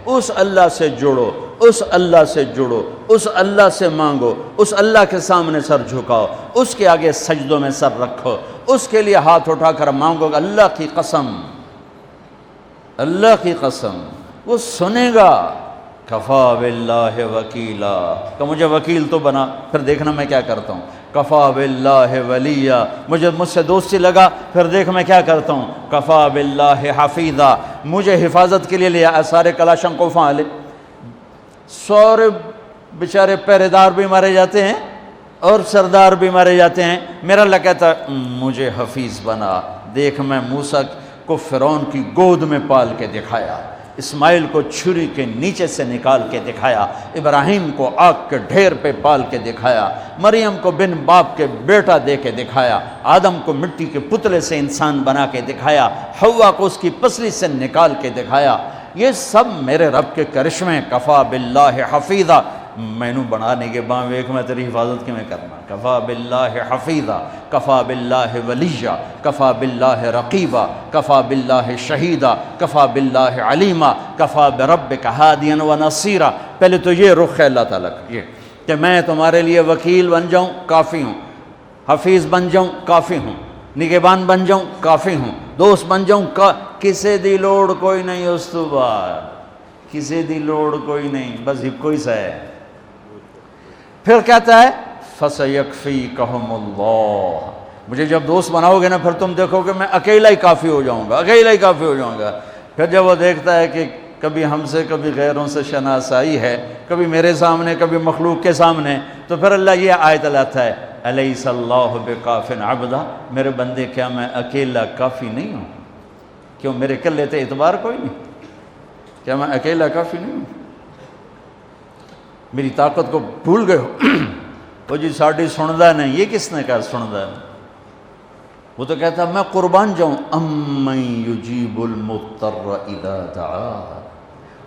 اس اللہ سے جڑو، اس اللہ سے جڑو، اس اللہ سے مانگو، اس اللہ کے سامنے سر جھکاؤ، اس کے آگے سجدوں میں سر رکھو، اس کے لیے ہاتھ اٹھا کر مانگو گا۔ اللہ کی قسم، اللہ کی قسم وہ سنے گا۔ کفا باللہ وکیلا، کہ مجھے وکیل تو بنا، پھر دیکھنا میں کیا کرتا ہوں۔ کفا باللہ ولیہ، مجھ سے دوستی لگا، پھر دیکھ میں کیا کرتا ہوں۔ کفا باللہ حفیظا، مجھے حفاظت کے لیے لیا سارے کلاشنکوف والے، سارے بیچارے پہرے دار بھی مارے جاتے ہیں اور سردار بھی مارے جاتے ہیں، میرا اللہ کہتا مجھے حفیظ بنا۔ دیکھ میں موسیٰ کو فرعون کی گود میں پال کے دکھایا، اسماعیل کو چھری کے نیچے سے نکال کے دکھایا، ابراہیم کو آگ کے ڈھیر پہ پال کے دکھایا، مریم کو بن باپ کے بیٹا دے کے دکھایا، آدم کو مٹی کے پتلے سے انسان بنا کے دکھایا، حوا کو اس کی پسلی سے نکال کے دکھایا۔ یہ سب میرے رب کے کرشمے۔ کفا باللہ حفیظا، مینو بنانے کے بعد ایک میں تیری حفاظت کی میں کرنا۔ کفا باللہ حفیظا، کفا باللہ ولیہ، کفا باللہ رقیبا، کفا باللہ شہیدا، کفا باللہ علیما، کفا بربک ہادیا و نصیرا۔ پہلے تو یہ رخ ہے اللہ تعالیٰ کا، یہ کہ میں تمہارے لیے وکیل بن جاؤں، کافی ہوں، حفیظ بن جاؤں، کافی ہوں، نگہبان بن جاؤں، کافی ہوں، دوست بن جاؤں، کسے دی لوڑ کوئی نہیں اس تو بعد، کسے دی لوڑ کوئی نہیں، بس کوئی سا ہے۔ پھر کہتا ہے فَسَيَكْفِيكَهُمُ اللَّهُ، مجھے جب دوست بناؤ گے نا پھر تم دیکھو کہ میں اکیلا ہی کافی ہو جاؤں گا، اکیلا ہی کافی ہو جاؤں گا۔ پھر جب وہ دیکھتا ہے کہ کبھی ہم سے کبھی غیروں سے شناسائی ہے، کبھی میرے سامنے کبھی مخلوق کے سامنے، تو پھر اللہ یہ آیت لاتا ہے أَلَيْسَ اللَّهُ بِكَافٍ عَبْدًا، میرے بندے کیا میں اکیلا کافی نہیں ہوں؟ کیوں میرے کلے تے اعتبار کوئی نہیں؟ کیا میں اکیلا کافی نہیں ہوں؟ میری طاقت کو بھول گئے ہو؟ وہ جی ساڑھی سندا نہیں، یہ کس نے کہا سندا نہیں؟ وہ تو کہتا میں قربان جاؤں۔ أَمَّن يُجِيبُ الْمُضْطَرَّ إِذَا دَعَاهُ،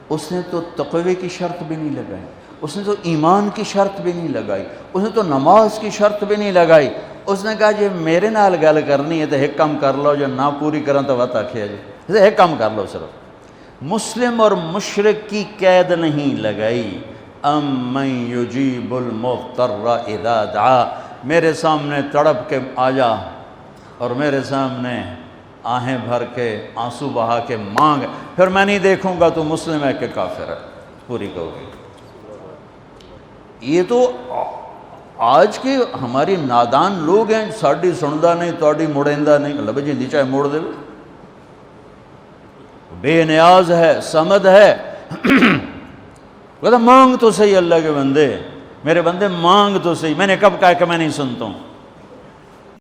اس نے تو تقوی کی شرط بھی نہیں لگائی، اس نے تو ایمان کی شرط بھی نہیں لگائی، اس نے تو نماز کی شرط بھی نہیں لگائی، اس نے کہا جی میرے نال گل کرنی ہے تو ایک کام کر لو، جو نہ پوری کریں تو وقت آکھیا جی ایک کام کر لو صرف۔ مسلم اور مشرک کی قید نہیں لگائی۔ أَمَّن يُجِيبُ الْمُضْطَرَّ إِذَا دَعَاهُ، میرے سامنے تڑپ کے آ جا اور میرے سامنے آہیں بھر کے آنسو بہا کے مانگ، پھر میں نہیں دیکھوں گا تو مسلم ہے کہ کافر ہے، پوری کہو گی۔ یہ تو آج کے ہماری نادان لوگ ہیں، ساڑھی سندا نہیں توڑی مڑیندہ نہیں، اللہ بھائی جی چاہے موڑ دے، بے نیاز ہے، صمد ہے۔ کہتا مانگ تو صحیح اللہ کے بندے، میرے بندے مانگ تو صحیح، میں نے کب کہا کہ میں نہیں سنتا ہوں؟